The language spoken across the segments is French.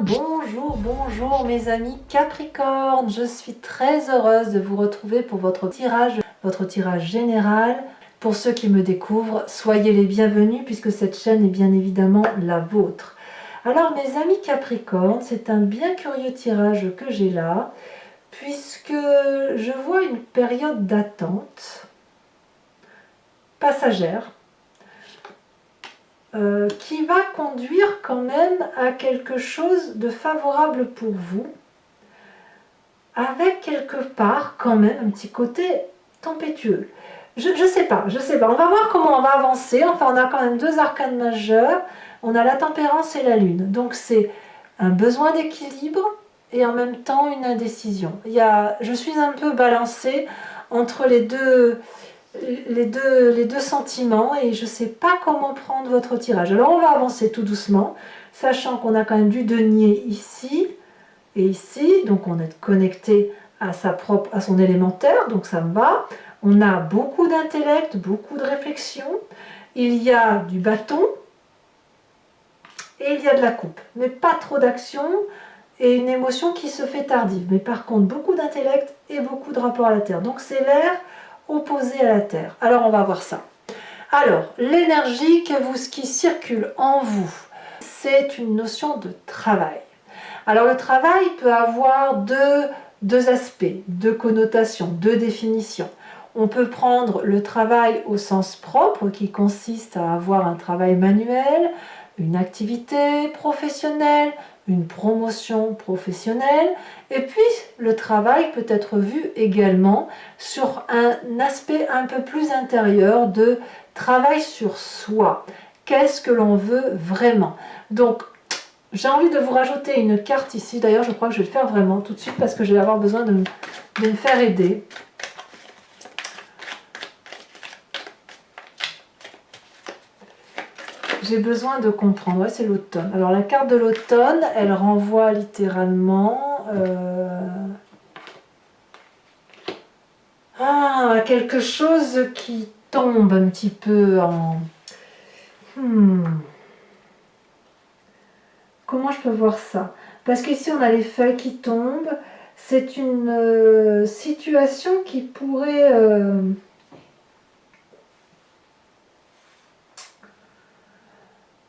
bonjour mes amis Capricorne. Je suis très heureuse de vous retrouver pour votre tirage général. Pour ceux qui me découvrent, soyez les bienvenus puisque cette chaîne est bien évidemment la vôtre. Alors mes amis Capricorne, c'est un bien curieux tirage que j'ai là, puisque je vois une période d'attente passagère qui va conduire quand même à quelque chose de favorable pour vous, avec quelque part quand même un petit côté tempétueux. Je sais pas, on va voir comment on va avancer. Enfin, on a quand même deux arcanes majeures, on a la tempérance et la lune, donc c'est un besoin d'équilibre et en même temps une indécision. Je suis un peu balancée entre les deux sentiments et je ne sais pas comment prendre votre tirage. Alors on va avancer tout doucement, sachant qu'on a quand même du denier ici et ici, donc on est connecté à son élémentaire, donc ça me va. On a beaucoup d'intellect, beaucoup de réflexion, il y a du bâton et il y a de la coupe, mais pas trop d'action et une émotion qui se fait tardive, mais par contre beaucoup d'intellect et beaucoup de rapport à la terre, donc c'est l'air opposé à la terre. Alors on va voir ça. Alors l'énergie qui circule en vous, c'est une notion de travail. Alors le travail peut avoir deux aspects, deux connotations, deux définitions. On peut prendre le travail au sens propre qui consiste à avoir un travail manuel, une activité professionnelle, une promotion professionnelle, et puis le travail peut être vu également sur un aspect un peu plus intérieur de travail sur soi. Qu'est-ce que l'on veut vraiment? Donc j'ai envie de vous rajouter une carte ici, d'ailleurs je crois que je vais le faire vraiment tout de suite parce que je vais avoir besoin de me faire aider. J'ai besoin de comprendre, ouais, c'est l'automne. Alors la carte de l'automne, elle renvoie littéralement à quelque chose qui tombe un petit peu en... Comment je peux voir ça? Parce qu'ici on a les feuilles qui tombent, c'est une situation qui pourrait...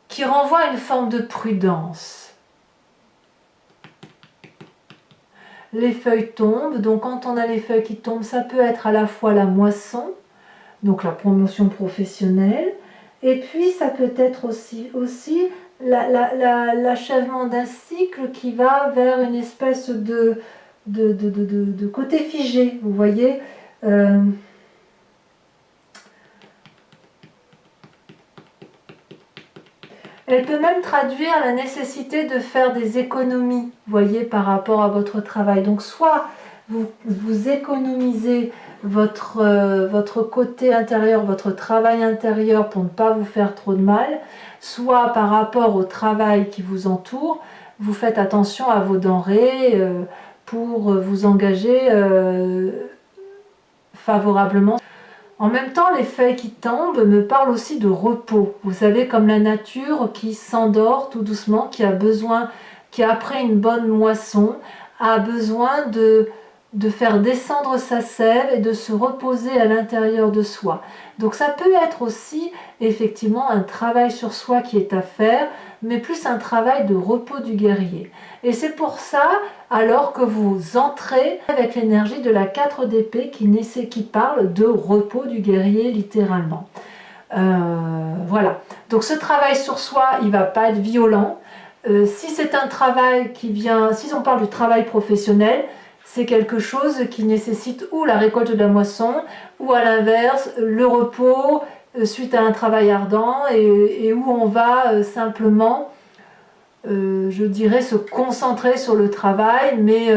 qui renvoie à une forme de prudence. Les feuilles tombent, donc quand on a les feuilles qui tombent, ça peut être à la fois la moisson, donc la promotion professionnelle, et puis ça peut être aussi l'achèvement d'un cycle qui va vers une espèce de côté figé, vous voyez. Elle peut même traduire la nécessité de faire des économies, vous voyez, par rapport à votre travail. Donc soit vous économisez votre côté intérieur, votre travail intérieur pour ne pas vous faire trop de mal, soit par rapport au travail qui vous entoure, vous faites attention à vos denrées pour vous engager favorablement. En même temps, les feuilles qui tombent me parlent aussi de repos. Vous savez, comme la nature qui s'endort tout doucement, qui a besoin, qui après une bonne moisson, a besoin de faire descendre sa sève et de se reposer à l'intérieur de soi. Donc ça peut être aussi effectivement un travail sur soi qui est à faire, mais plus un travail de repos du guerrier. Et c'est pour ça, alors que vous entrez avec l'énergie de la 4 d'épée qui parle de repos du guerrier littéralement. Voilà. Donc ce travail sur soi, il ne va pas être violent. Si c'est un travail qui vient, si on parle du travail professionnel, c'est quelque chose qui nécessite ou la récolte de la moisson, ou à l'inverse, le repos suite à un travail ardent et où on va simplement, je dirais, se concentrer sur le travail, mais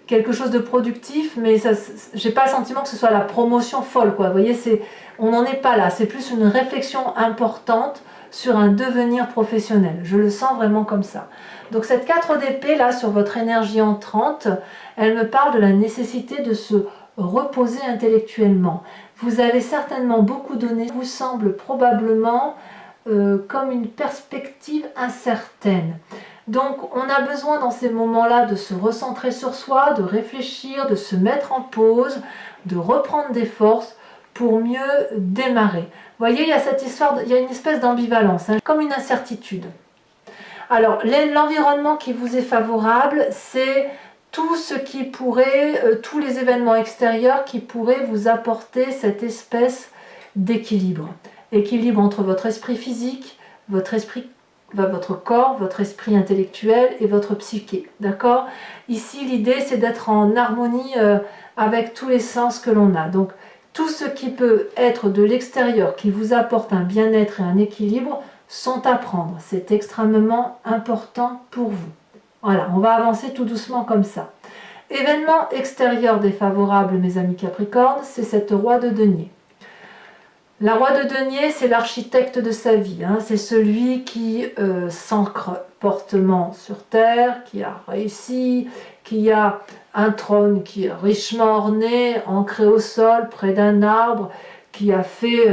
quelque chose de productif, mais j'ai pas le sentiment que ce soit la promotion folle, quoi. Vous voyez, on n'en est pas là, c'est plus une réflexion importante sur un devenir professionnel. Je le sens vraiment comme ça. Donc cette 4 d'épée là sur votre énergie entrante, elle me parle de la nécessité de se reposer intellectuellement. Vous avez certainement beaucoup donné, vous semble probablement comme une perspective incertaine. Donc on a besoin dans ces moments-là de se recentrer sur soi, de réfléchir, de se mettre en pause, de reprendre des forces pour mieux démarrer. Vous voyez, il y a cette histoire, il y a une espèce d'ambivalence, hein, comme une incertitude. Alors l'environnement qui vous est favorable, c'est tout ce qui pourrait, tous les événements extérieurs qui pourraient vous apporter cette espèce d'équilibre. Équilibre entre votre esprit physique, votre corps, votre esprit intellectuel et votre psyché. D'accord? Ici, l'idée, c'est d'être en harmonie avec tous les sens que l'on a. Donc, tout ce qui peut être de l'extérieur, qui vous apporte un bien-être et un équilibre, sont à prendre. C'est extrêmement important pour vous. Voilà, on va avancer tout doucement comme ça. Événement extérieur défavorable, mes amis Capricorne, c'est cette roi de denier. La roi de denier, c'est l'architecte de sa vie, hein. C'est celui qui s'ancre fortement sur terre, qui a réussi, qui a un trône qui est richement orné, ancré au sol, près d'un arbre, qui a fait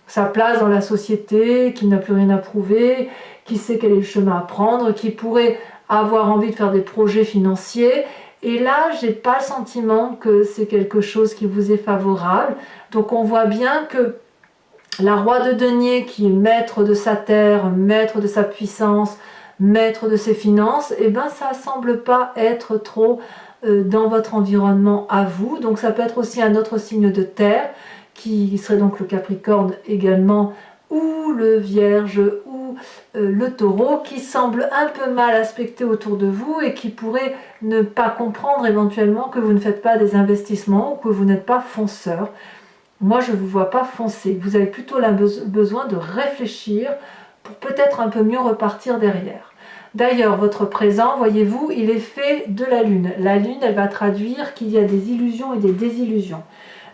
sa place dans la société, qui n'a plus rien à prouver, qui sait quel est le chemin à prendre, qui pourrait avoir envie de faire des projets financiers. Et là, j'ai pas le sentiment que c'est quelque chose qui vous est favorable. Donc on voit bien que la roi de denier, qui est maître de sa terre, maître de sa puissance, maître de ses finances, eh ben ça semble pas être trop dans votre environnement à vous. Donc ça peut être aussi un autre signe de terre, qui serait donc le Capricorne également, ou le Vierge, ou le Taureau, qui semble un peu mal aspecté autour de vous et qui pourrait ne pas comprendre éventuellement que vous ne faites pas des investissements ou que vous n'êtes pas fonceur. Moi, je ne vous vois pas foncer. Vous avez plutôt besoin de réfléchir pour peut-être un peu mieux repartir derrière. D'ailleurs, votre présent, voyez-vous, il est fait de la Lune. La Lune, elle va traduire qu'il y a des illusions et des désillusions.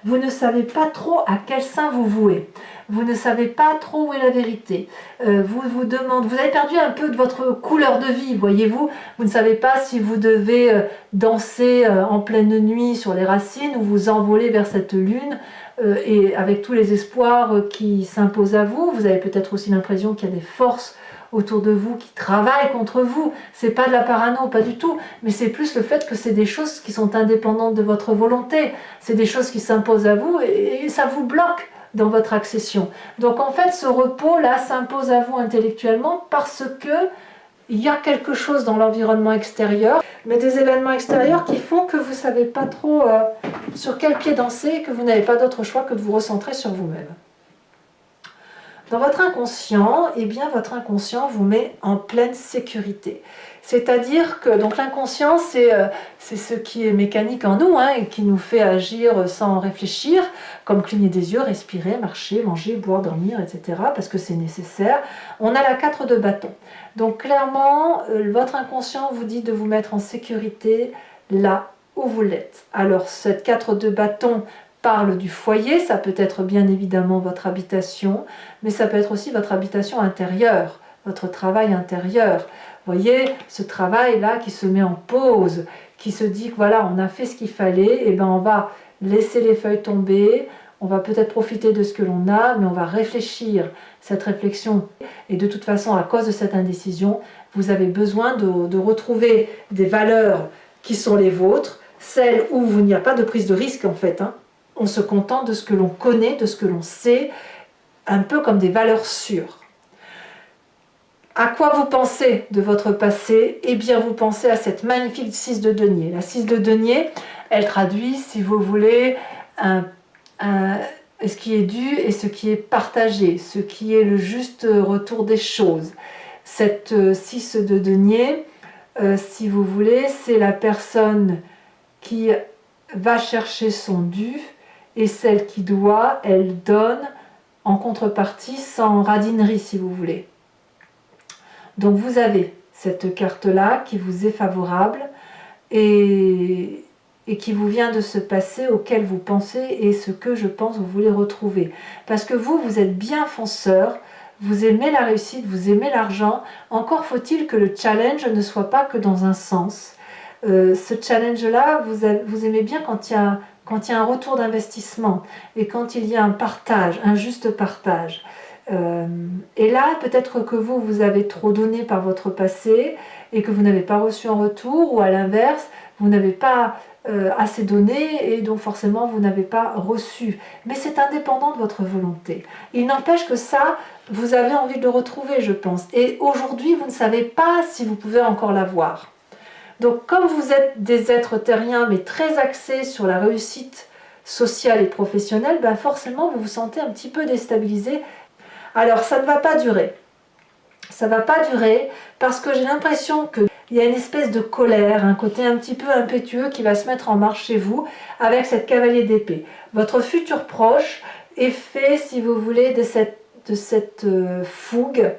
Vous ne savez pas trop à quel sein vous vouez. Vous ne savez pas trop où est la vérité. Vous vous demandez, vous avez perdu un peu de votre couleur de vie, voyez-vous. Vous ne savez pas si vous devez danser en pleine nuit sur les racines ou vous envoler vers cette lune et avec tous les espoirs qui s'imposent à vous. Vous avez peut-être aussi l'impression qu'il y a des forces autour de vous qui travaillent contre vous. C'est pas de la parano, pas du tout, mais c'est plus le fait que c'est des choses qui sont indépendantes de votre volonté. C'est des choses qui s'imposent à vous et ça vous bloque dans votre accession. Donc en fait, ce repos-là s'impose à vous intellectuellement parce que il y a quelque chose dans l'environnement extérieur, mais des événements extérieurs qui font que vous ne savez pas trop sur quel pied danser et que vous n'avez pas d'autre choix que de vous recentrer sur vous-même. Dans votre inconscient, eh bien votre inconscient vous met en pleine sécurité. C'est-à-dire que donc l'inconscient, c'est ce qui est mécanique en nous, hein, et qui nous fait agir sans réfléchir, comme cligner des yeux, respirer, marcher, manger, boire, dormir, etc. parce que c'est nécessaire. On a la 4 de bâton. Donc clairement, votre inconscient vous dit de vous mettre en sécurité là où vous l'êtes. Alors cette 4 de bâton parle du foyer, ça peut être bien évidemment votre habitation, mais ça peut être aussi votre habitation intérieure, votre travail intérieur. Vous voyez, ce travail-là qui se met en pause, qui se dit que voilà, on a fait ce qu'il fallait, et ben on va laisser les feuilles tomber, on va peut-être profiter de ce que l'on a, mais on va réfléchir. Cette réflexion, et de toute façon, à cause de cette indécision, vous avez besoin de retrouver des valeurs qui sont les vôtres, celles où il n'y a pas de prise de risque en fait, hein. On se contente de ce que l'on connaît, de ce que l'on sait, un peu comme des valeurs sûres. À quoi vous pensez de votre passé? Eh bien, vous pensez à cette magnifique 6 de denier. La 6 de denier, elle traduit, si vous voulez, ce qui est dû et ce qui est partagé, ce qui est le juste retour des choses. Cette 6 de denier, si vous voulez, c'est la personne qui va chercher son dû, et celle qui doit, elle donne en contrepartie sans radinerie, si vous voulez. Donc vous avez cette carte-là qui vous est favorable et qui vous vient de ce passé auquel vous pensez et ce que je pense vous voulez retrouver. Parce que vous êtes bien fonceur, vous aimez la réussite, vous aimez l'argent, encore faut-il que le challenge ne soit pas que dans un sens. Ce challenge-là, vous aimez bien quand il y a un retour d'investissement et quand il y a un partage, un juste partage. Et là, peut-être que vous avez trop donné par votre passé et que vous n'avez pas reçu en retour, ou à l'inverse, vous n'avez pas assez donné et donc forcément vous n'avez pas reçu. Mais c'est indépendant de votre volonté. Il n'empêche que ça, vous avez envie de le retrouver, je pense. Et aujourd'hui, vous ne savez pas si vous pouvez encore l'avoir. Donc comme vous êtes des êtres terriens, mais très axés sur la réussite sociale et professionnelle, ben forcément vous vous sentez un petit peu déstabilisé. Alors ça ne va pas durer. Ça ne va pas durer parce que j'ai l'impression qu'il y a une espèce de colère, un côté un petit peu impétueux qui va se mettre en marche chez vous avec cette cavalier d'épée. Votre futur proche est fait, si vous voulez, de cette fougue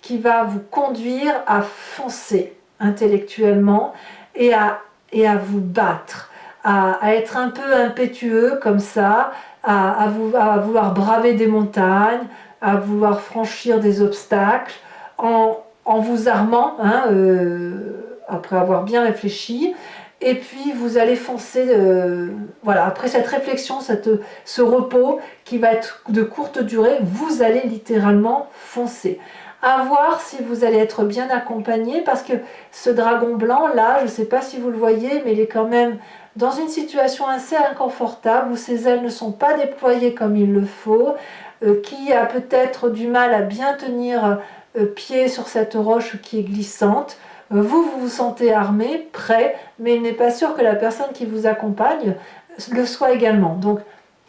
qui va vous conduire à foncer intellectuellement et à vous battre, à être un peu impétueux comme ça, à vouloir braver des montagnes, à vouloir franchir des obstacles en vous armant, après avoir bien réfléchi. Et puis vous allez foncer, voilà, après cette réflexion, ce repos qui va être de courte durée, vous allez littéralement foncer. À voir si vous allez être bien accompagné, parce que ce dragon blanc là, je ne sais pas si vous le voyez, mais il est quand même dans une situation assez inconfortable où ses ailes ne sont pas déployées comme il le faut, qui a peut-être du mal à bien tenir pied sur cette roche qui est glissante. Vous vous sentez armé, prêt, mais il n'est pas sûr que la personne qui vous accompagne le soit également. Donc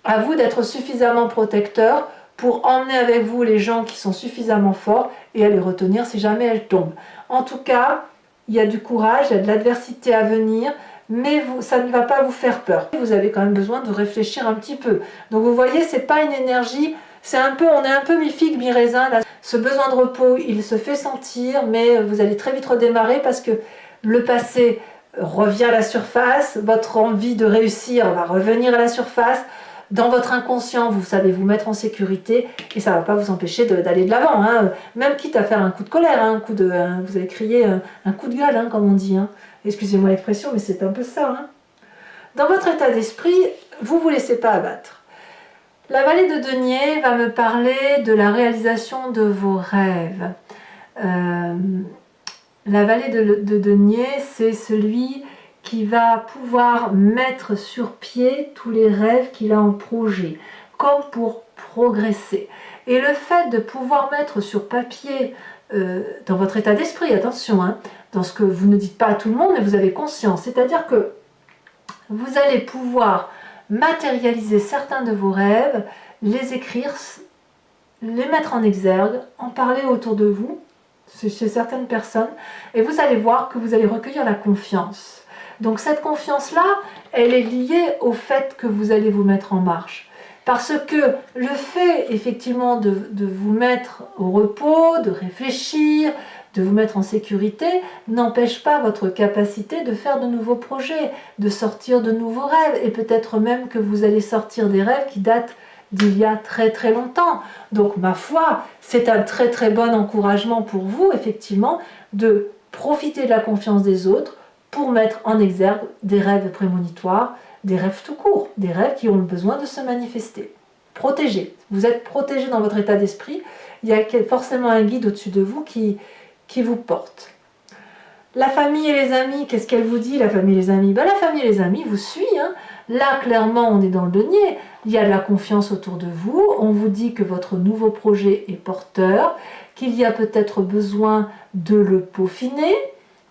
à vous d'être suffisamment protecteur pour emmener avec vous les gens qui sont suffisamment forts et à les retenir si jamais elles tombent. En tout cas, il y a du courage, il y a de l'adversité à venir, mais ça ne va pas vous faire peur. Vous avez quand même besoin de réfléchir un petit peu. Donc vous voyez, c'est pas une énergie, on est un peu mi-figue, mi-raisin. Ce besoin de repos, il se fait sentir, mais vous allez très vite redémarrer parce que le passé revient à la surface, votre envie de réussir va revenir à la surface. Dans votre inconscient, vous savez vous mettre en sécurité et ça ne va pas vous empêcher d'aller de l'avant, même quitte à faire un coup de colère, vous avez crié un coup de gueule, comme on dit. Excusez-moi l'expression, mais c'est un peu ça. Dans votre état d'esprit, vous ne vous laissez pas abattre. La vallée de denier va me parler de la réalisation de vos rêves. La vallée de denier, c'est celui qui va pouvoir mettre sur pied tous les rêves qu'il a en projet, comme pour progresser. Et le fait de pouvoir mettre sur papier, dans votre état d'esprit, attention, dans ce que vous ne dites pas à tout le monde, mais vous avez conscience, c'est-à-dire que vous allez pouvoir matérialiser certains de vos rêves, les écrire, les mettre en exergue, en parler autour de vous, chez certaines personnes, et vous allez voir que vous allez recueillir la confiance. Donc cette confiance-là, elle est liée au fait que vous allez vous mettre en marche. Parce que le fait, effectivement, de vous mettre au repos, de réfléchir, de vous mettre en sécurité, n'empêche pas votre capacité de faire de nouveaux projets, de sortir de nouveaux rêves, et peut-être même que vous allez sortir des rêves qui datent d'il y a très très longtemps. Donc ma foi, c'est un très très bon encouragement pour vous, effectivement, de profiter de la confiance des autres pour mettre en exergue des rêves prémonitoires, des rêves tout court, des rêves qui ont besoin de se manifester. Protégé, vous êtes protégé dans votre état d'esprit, il y a forcément un guide au-dessus de vous qui vous porte. La famille et les amis, qu'est-ce qu'elle vous dit, la famille et les amis? La famille et les amis vous suivent. Là, clairement, on est dans le denier. Il y a de la confiance autour de vous. On vous dit que votre nouveau projet est porteur, qu'il y a peut-être besoin de le peaufiner,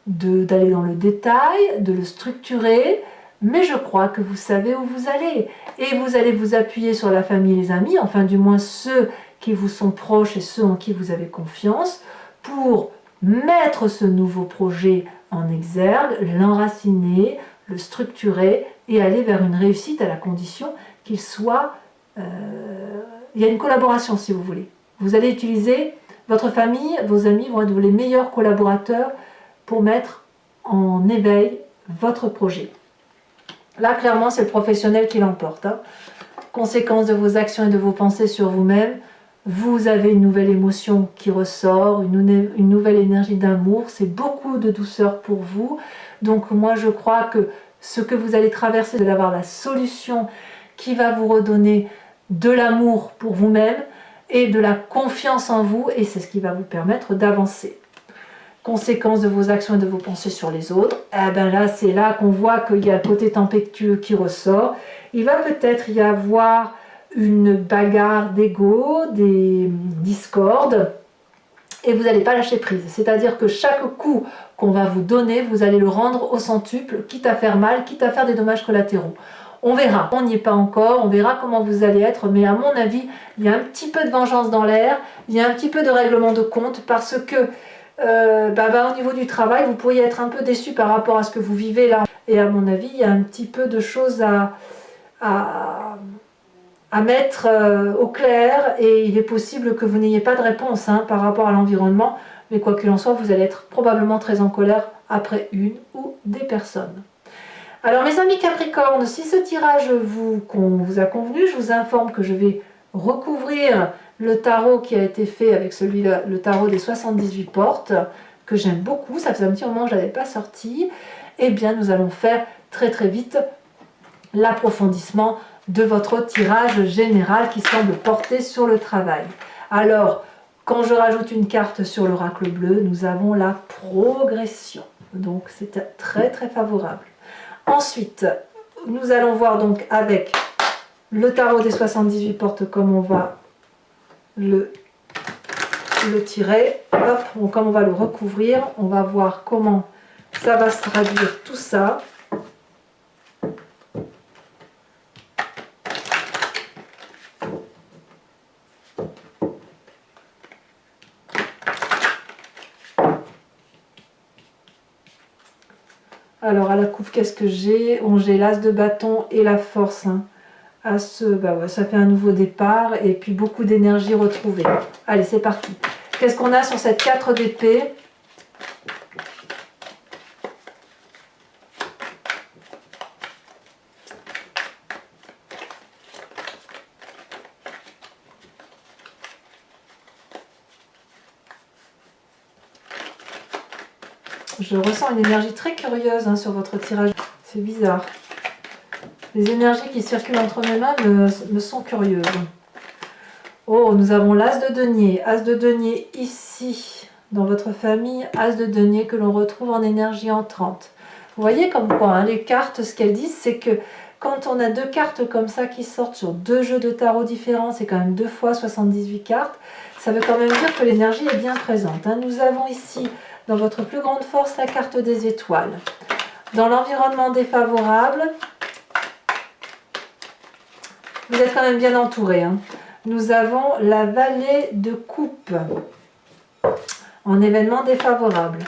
d'aller dans le détail, de le structurer. Mais je crois que vous savez où vous allez. Et vous allez vous appuyer sur la famille et les amis, enfin du moins ceux qui vous sont proches et ceux en qui vous avez confiance, pour mettre ce nouveau projet en exergue, l'enraciner, le structurer et aller vers une réussite à la condition qu'il soit... il y a une collaboration si vous voulez. Vous allez utiliser votre famille, vos amis vont être les meilleurs collaborateurs pour mettre en éveil votre projet. Là, clairement, c'est le professionnel qui l'emporte. Conséquence de vos actions et de vos pensées sur vous-même, vous avez une nouvelle émotion qui ressort, une nouvelle énergie d'amour, c'est beaucoup de douceur pour vous. Donc moi je crois que ce que vous allez traverser, c'est d'avoir la solution qui va vous redonner de l'amour pour vous-même et de la confiance en vous, et c'est ce qui va vous permettre d'avancer. Conséquence de vos actions et de vos pensées sur les autres, eh ben là c'est là qu'on voit qu'il y a le côté tempétueux qui ressort. Il va peut-être y avoir une bagarre d'ego, des discordes, et vous n'allez pas lâcher prise. C'est-à-dire que chaque coup qu'on va vous donner, vous allez le rendre au centuple, quitte à faire mal, quitte à faire des dommages collatéraux. On verra, on n'y est pas encore, on verra comment vous allez être, mais à mon avis, il y a un petit peu de vengeance dans l'air, il y a un petit peu de règlement de compte, parce que au niveau du travail, vous pourriez être un peu déçu par rapport à ce que vous vivez là. Et à mon avis, il y a un petit peu de choses à mettre au clair, et il est possible que vous n'ayez pas de réponse par rapport à l'environnement, mais quoi qu'il en soit, vous allez être probablement très en colère après une ou des personnes. Alors mes amis Capricorne, si ce tirage vous a convenu, je vous informe que je vais recouvrir le tarot qui a été fait avec celui-là, le tarot des 78 portes, que j'aime beaucoup, ça faisait un petit moment que je ne l'avais pas sorti. Eh bien nous allons faire très très vite l'approfondissement de votre tirage général qui semble porter sur le travail. Alors, quand je rajoute une carte sur l'oracle bleu, nous avons la progression. Donc, c'est très très favorable. Ensuite, nous allons voir donc avec le tarot des 78 portes comme on va le tirer. Hop, comme on va le recouvrir, on va voir comment ça va se traduire tout ça. Alors à la coupe, qu'est-ce que j'ai? J'ai l'as de bâton et la force. Ça fait un nouveau départ et puis beaucoup d'énergie retrouvée. Allez, c'est parti. Qu'est-ce qu'on a sur cette 4 d'épée? Je ressens une énergie très curieuse sur votre tirage. C'est bizarre. Les énergies qui circulent entre mes mains me sont curieuses. Oh, nous avons l'as de denier. As de denier ici, dans votre famille. As de denier que l'on retrouve en énergie entrante. Vous voyez comme quoi, les cartes, ce qu'elles disent, c'est que quand on a deux cartes comme ça qui sortent sur deux jeux de tarot différents, c'est quand même 2 fois 78 cartes, ça veut quand même dire que l'énergie est bien présente. Nous avons ici, dans votre plus grande force, la carte des étoiles. Dans l'environnement défavorable, vous êtes quand même bien entouré. Nous avons la vallée de coupe en événement défavorable,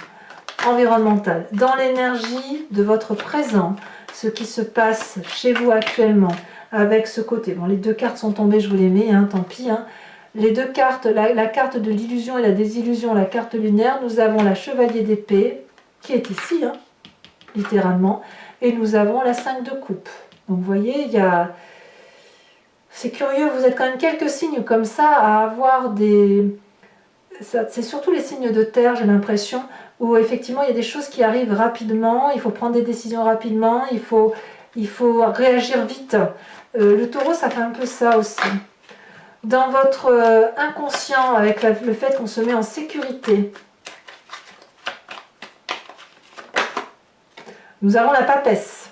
environnemental. Dans l'énergie de votre présent, ce qui se passe chez vous actuellement, avec ce côté. Bon, les deux cartes sont tombées, je vous les mets, tant pis. Les deux cartes, la carte de l'illusion et la désillusion, la carte lunaire, nous avons la chevalier d'épée, qui est ici, littéralement, et nous avons la 5 de coupe. Donc vous voyez, il y a... C'est curieux, vous êtes quand même quelques signes comme ça à avoir des... C'est surtout les signes de terre, j'ai l'impression, où effectivement il y a des choses qui arrivent rapidement, il faut prendre des décisions rapidement, il faut réagir vite. Le taureau, ça fait un peu ça aussi. Dans votre inconscient, avec le fait qu'on se met en sécurité, nous avons la papesse.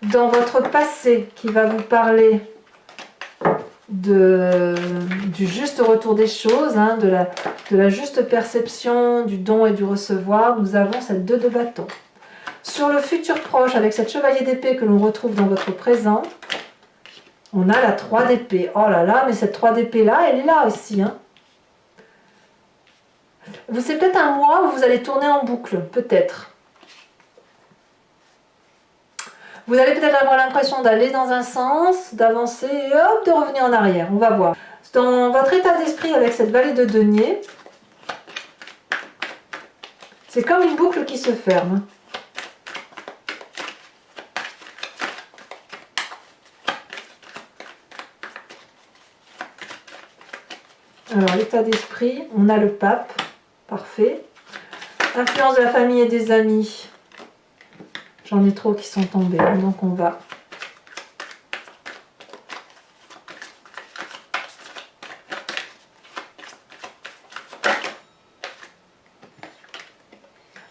Dans votre passé, qui va vous parler du juste retour des choses, de la juste perception du don et du recevoir, nous avons cette 2 de bâton. Sur le futur proche, avec cette chevalier d'épée que l'on retrouve dans votre présent, on a la 3 d'épée. Oh là là, mais cette 3 d'épée là, elle est là aussi. C'est peut-être un mois où vous allez tourner en boucle, peut-être. Vous allez peut-être avoir l'impression d'aller dans un sens, d'avancer et hop, de revenir en arrière. On va voir. Dans votre état d'esprit avec cette vallée de denier, c'est comme une boucle qui se ferme. Alors, l'état d'esprit, on a le pape, parfait. Influence de la famille et des amis. J'en ai trop qui sont tombés, donc on va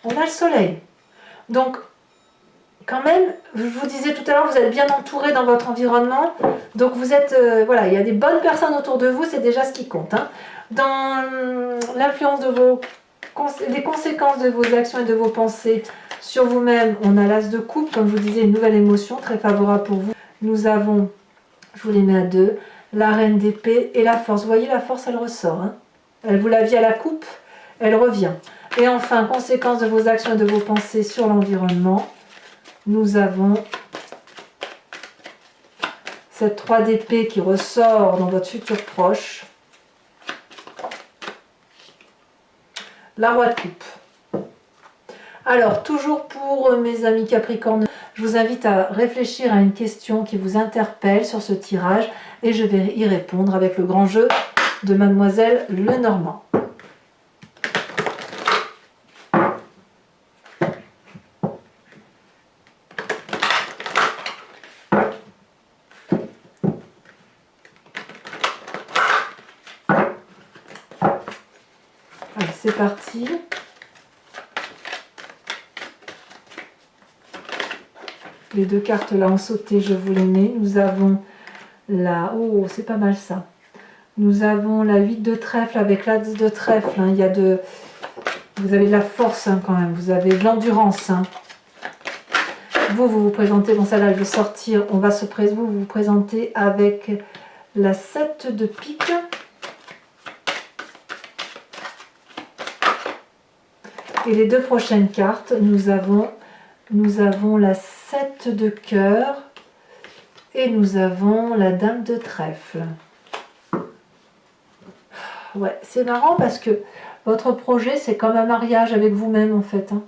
on a le soleil. Donc, quand même, je vous disais tout à l'heure, vous êtes bien entouré dans votre environnement. Donc, vous êtes, voilà, il y a des bonnes personnes autour de vous, c'est déjà ce qui compte. Hein. Dans l'influence de les conséquences de vos actions et de vos pensées sur vous-même, on a l'as de coupe, comme je vous disais, une nouvelle émotion très favorable pour vous. Nous avons, je vous les mets à deux, la reine d'épée et la force. Vous voyez, la force, elle ressort. Hein. Elle vous l'aviez à la coupe, elle revient. Et enfin, conséquences de vos actions et de vos pensées sur l'environnement, nous avons cette 3 d'épée qui ressort dans votre futur proche. La roi de coupe. Alors, toujours pour mes amis Capricorne, je vous invite à réfléchir à une question qui vous interpelle sur ce tirage et je vais y répondre avec le grand jeu de Mademoiselle Lenormand. Allez, c'est parti. Les deux cartes là ont sauté, je vous les mets. Nous avons la... Oh, c'est pas mal ça. Nous avons la 8 de trèfle avec l'as de trèfle. Hein. Il y a de... Vous avez de la force hein, quand même. Vous avez de l'endurance. Hein. Vous vous présentez... Bon, celle-là, elle veut sortir. On va se présenter. Vous vous présentez avec la 7 de pique. Et les deux prochaines cartes, nous avons la 7 de cœur et nous avons la dame de trèfle. Ouais, c'est marrant parce que votre projet, c'est comme un mariage avec vous-même en fait. Hein.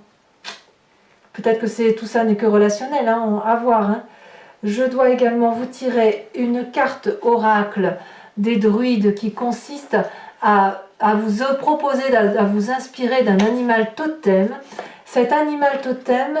Peut-être que tout ça n'est que relationnel, hein, à voir. Hein. Je dois également vous tirer une carte oracle des druides qui consiste à vous proposer, à vous inspirer d'un animal totem. Cet animal totem,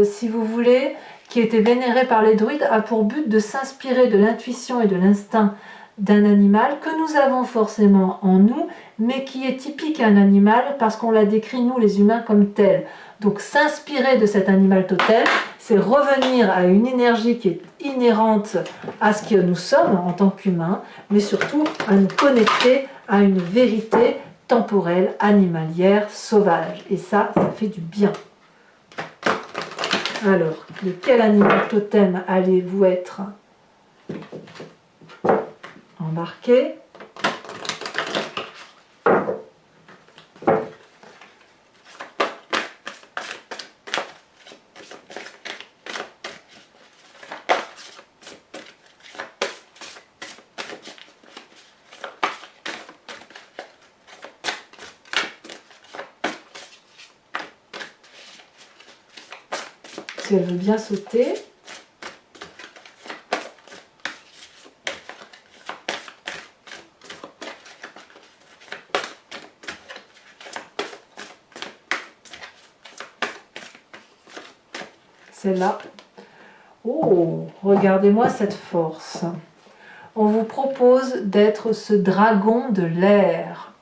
si vous voulez, qui était vénéré par les druides, a pour but de s'inspirer de l'intuition et de l'instinct d'un animal que nous avons forcément en nous, mais qui est typique à un animal parce qu'on l'a décrit, nous les humains, comme tel. Donc s'inspirer de cet animal totem, c'est revenir à une énergie qui est inhérente à ce que nous sommes en tant qu'humains, mais surtout à nous connecter à une vérité temporelle, animalière, sauvage. Et ça fait du bien. Alors, de quel animal totem allez-vous être embarqué? Si elle veut bien sauter. Celle-là. Oh, regardez-moi cette force. On vous propose d'être ce dragon de l'air.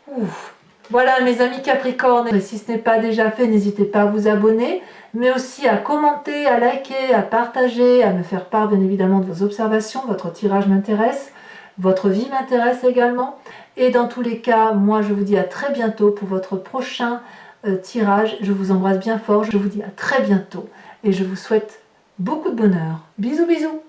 Ouf. Voilà mes amis Capricorne, si ce n'est pas déjà fait, n'hésitez pas à vous abonner, mais aussi à commenter, à liker, à partager, à me faire part bien évidemment de vos observations. Votre tirage m'intéresse, votre vie m'intéresse également. Et dans tous les cas, moi je vous dis à très bientôt pour votre prochain tirage. Je vous embrasse bien fort, je vous dis à très bientôt et je vous souhaite beaucoup de bonheur. Bisous bisous.